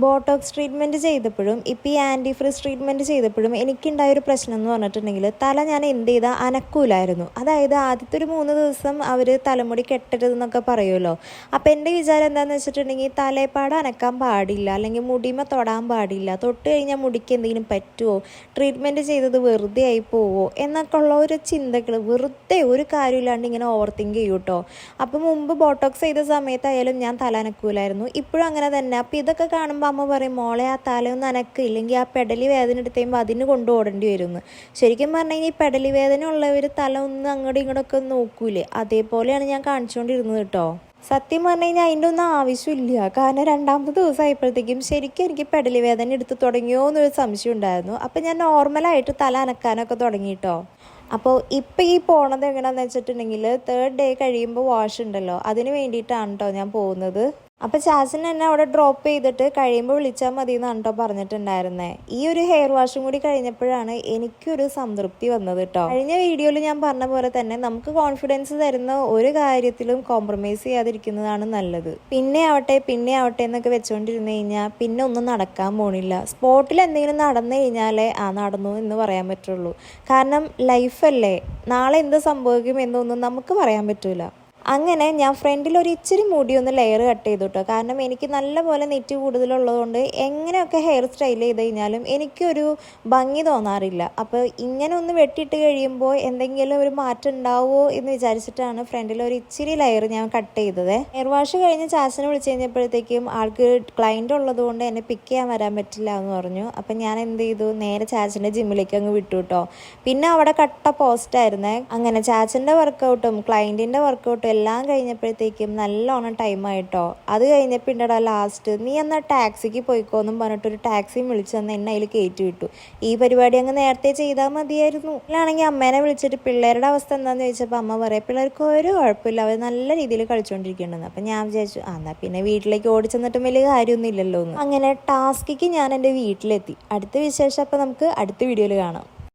Botox treatment ചെയ്തപ്പോഴും ഇപ്പോൾ ഈ ആൻറ്റി ഫ്രിസ് ട്രീറ്റ്മെൻറ്റ് ചെയ്തപ്പോഴും എനിക്കുണ്ടായൊരു പ്രശ്നം എന്ന് പറഞ്ഞിട്ടുണ്ടെങ്കിൽ തല ഞാൻ എന്ത് ചെയ്താൽ അനക്കൂലായിരുന്നു. അതായത് ആദ്യത്തെ ഒരു 3 ദിവസം അവർ തലമുടി കെട്ടരുതെന്നൊക്കെ പറയുമല്ലോ. അപ്പോൾ എൻ്റെ വിചാരം എന്താണെന്ന് വെച്ചിട്ടുണ്ടെങ്കിൽ തലപ്പാട് അനക്കാൻ പാടില്ല, അല്ലെങ്കിൽ മുടിമ തൊടാൻ പാടില്ല, തൊട്ട് കഴിഞ്ഞാൽ മുടിക്ക് എന്തെങ്കിലും പറ്റുമോ, ട്രീറ്റ്മെൻറ്റ് ചെയ്തത് വെറുതെ ആയി പോവോ എന്നൊക്കെ ഉള്ള ഒരു ചിന്തകൾ വെറുതെ ഒരു കാര്യമില്ലാണ്ട് ഇങ്ങനെ ഓവർ തിങ്ക് ചെയ്യും കേട്ടോ. അപ്പോൾ മുമ്പ് ബോട്ടോക്സ് ചെയ്ത സമയത്തായാലും ഞാൻ തല അനക്കൂലായിരുന്നു, ഇപ്പോഴും അങ്ങനെ തന്നെ. അപ്പോൾ ഇതൊക്കെ കാണുമ്പോൾ അമ്മ പറയും, മോളെ ആ തലയൊന്നും അനക്ക്, ഇല്ലെങ്കിൽ ആ പെടലി വേദന എടുത്ത് കഴിയുമ്പോൾ അതിന് കൊണ്ടു ഓടേണ്ടി വരുമെന്ന്. ശരിക്കും പറഞ്ഞു കഴിഞ്ഞാൽ ഈ പെടലി വേദന ഉള്ളവർ തല ഒന്ന് അങ്ങോട്ടും ഇങ്ങോട്ടൊക്കെ നോക്കൂലേ, അതേപോലെയാണ് ഞാൻ കാണിച്ചുകൊണ്ടിരുന്നത് കേട്ടോ. സത്യം പറഞ്ഞു കഴിഞ്ഞാൽ അതിൻ്റെ ഒന്നും ആവശ്യമില്ല. കാരണം 2ാമത്തെ ദിവസമായപ്പോഴത്തേക്കും ശരിക്കും എനിക്ക് പെടലി വേദന എടുത്ത് തുടങ്ങിയോ എന്നൊരു സംശയം ഉണ്ടായിരുന്നു. അപ്പം ഞാൻ നോർമലായിട്ട് തല അനക്കാനൊക്കെ തുടങ്ങി കേട്ടോ. അപ്പോൾ ഇപ്പം ഈ പോണത് എങ്ങനെയാണെന്ന് വെച്ചിട്ടുണ്ടെങ്കിൽ 3rd ഡേ കഴിയുമ്പോൾ വാഷ് ഉണ്ടല്ലോ, അതിന് വേണ്ടിയിട്ടാണ് കേട്ടോ ഞാൻ പോകുന്നത്. അപ്പോൾ ചാച്ചൻ എന്നെ അവിടെ ഡ്രോപ്പ് ചെയ്തിട്ട് കഴിയുമ്പോൾ വിളിച്ചാൽ മതി എന്നാണ് കേട്ടോ പറഞ്ഞിട്ടുണ്ടായിരുന്നത്. ഈ ഒരു ഹെയർ വാഷും കൂടി കഴിഞ്ഞപ്പോഴാണ് എനിക്കൊരു സംതൃപ്തി വന്നത് കേട്ടോ. കഴിഞ്ഞ വീഡിയോയിൽ ഞാൻ പറഞ്ഞ പോലെ തന്നെ നമുക്ക് കോൺഫിഡൻസ് തരുന്ന ഒരു കാര്യത്തിലും കോംപ്രമൈസ് ചെയ്യാതിരിക്കുന്നതാണ് നല്ലത്. പിന്നെ ആവട്ടെ എന്നൊക്കെ വെച്ചുകൊണ്ടിരുന്ന് കഴിഞ്ഞാൽ പിന്നെ ഒന്നും നടക്കാൻ പോണില്ല. സ്പോട്ടിൽ എന്തെങ്കിലും നടന്നു കഴിഞ്ഞാലേ നടന്നു എന്ന് പറയാൻ പറ്റുള്ളൂ. കാരണം ലൈഫല്ലേ, നാളെ എന്ത് സംഭവിക്കും എന്നൊന്നും നമുക്ക് പറയാൻ പറ്റൂല. അങ്ങനെ ഞാൻ ഫ്രണ്ടിൽ ഒരു ഇച്ചിരി മുടി ഒന്ന് ലെയർ കട്ട് ചെയ്തു കേട്ടോ. കാരണം എനിക്ക് നല്ലപോലെ നെറ്റ് കൂടുതലുള്ളതുകൊണ്ട് എങ്ങനെയൊക്കെ ഹെയർ സ്റ്റൈൽ ചെയ്ത് കഴിഞ്ഞാലും എനിക്കൊരു ഭംഗി തോന്നാറില്ല. അപ്പോൾ ഇങ്ങനെ ഒന്ന് വെട്ടിയിട്ട് കഴിയുമ്പോൾ എന്തെങ്കിലും ഒരു മാറ്റം ഉണ്ടാവുമോ എന്ന് വിചാരിച്ചിട്ടാണ് ഫ്രണ്ടിൽ ഒരു ഇച്ചിരി ലെയർ ഞാൻ കട്ട് ചെയ്തത്. ഹെയർ വാഷ് കഴിഞ്ഞ് ചാച്ചനെ വിളിച്ച് കഴിഞ്ഞപ്പോഴത്തേക്കും ആൾക്ക് ക്ലയൻറ്റ് ഉള്ളതുകൊണ്ട് എന്നെ പിക്ക് ചെയ്യാൻ വരാൻ പറ്റില്ല എന്ന് പറഞ്ഞു. അപ്പം ഞാൻ എന്ത് ചെയ്തു, നേരെ ചാച്ചൻ്റെ ജിമ്മിലേക്ക് അങ്ങ് വിട്ടു കേട്ടോ. പിന്നെ അവിടെ കട്ട പോസ്റ്റായിരുന്നേ. അങ്ങനെ ചാച്ചൻ്റെ വർക്കൗട്ടും ക്ലയൻറ്റിൻ്റെ വർക്കൗട്ടും എല്ലാം കഴിഞ്ഞപ്പോഴത്തേക്കും നല്ലോണം ടൈമായിട്ടോ. അത് കഴിഞ്ഞപ്പോൾ ഉണ്ടടാ ലാസ്റ്റ്, നീ എന്നാൽ ടാക്സിക്ക് പോയിക്കോന്നും പറഞ്ഞിട്ടൊരു ടാക്സിയും വിളിച്ച് തന്ന് എന്നെ അതിൽ കയറ്റി വിട്ടു. ഈ പരിപാടി അങ്ങ് നേരത്തെ ചെയ്താൽ മതിയായിരുന്നു. ഇതിലാണെങ്കിൽ അമ്മേനെ വിളിച്ചിട്ട് പിള്ളേരുടെ അവസ്ഥ എന്താണെന്ന് ചോദിച്ചപ്പോൾ അമ്മ പറയാം, പിള്ളേർക്ക് ഒരു കുഴപ്പമില്ല, അവർ നല്ല രീതിയിൽ കളിച്ചുകൊണ്ടിരിക്കുന്നുണ്ടെന്ന്. അപ്പം ഞാൻ വിചാരിച്ചു എന്നാൽ പിന്നെ വീട്ടിലേക്ക് ഓടിച്ചെന്നിട്ടും വലിയ കാര്യമൊന്നും ഇല്ലല്ലോ എന്ന്. അങ്ങനെ ടാസ്കിക്ക് ഞാൻ എൻ്റെ വീട്ടിലെത്തി. അടുത്ത വിശേഷം അപ്പോൾ നമുക്ക് അടുത്ത വീഡിയോയിൽ കാണാം.